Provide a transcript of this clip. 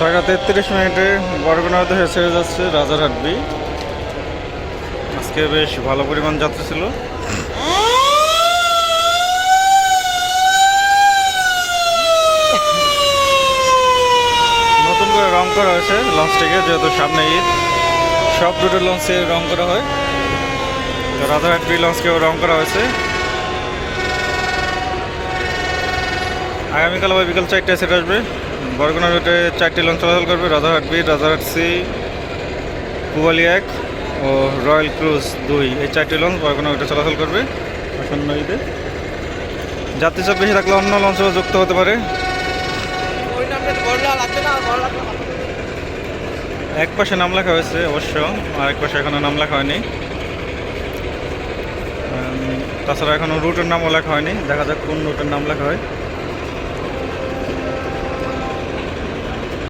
6:33 বরগুনা হয়ে ছেড়ে যাচ্ছে রাজারহাট বি। আজকে বেশ ভালো পরিমাণ যাত্রী ছিল। নতুন করে রং করা হয়েছে লঞ্চটিকে, যেহেতু সামনে ঈদ, সব রুটের লঞ্চে রং করা হয়। তো রাজারহাট বি লঞ্চকেও রং করা হয়েছে। আগামীকাল আবার বিকাল 4টায় সেট আসবে। বরগুনা রুটে 4টি লঞ্চ চলাচল করবে: রাজারহাট বি, রাজারহাট সি, পুবালি 1 ও রয়্যাল ক্রুজ 2। এই 4টি লঞ্চ বরগুনা রুটে চলাচল করবে আসন্ন ঈদে। যাত্রী চাপ বেশি থাকলে অন্য লঞ্চও যুক্ত হতে পারে। এক পাশে নাম লেখা হয়েছে অবশ্য, আর এক পাশে এখনো নাম লেখা হয়নি। তাছাড়া এখনো রুটের নামও লেখা হয়নি, দেখা যাক কোন রুটের নাম লেখা হয়।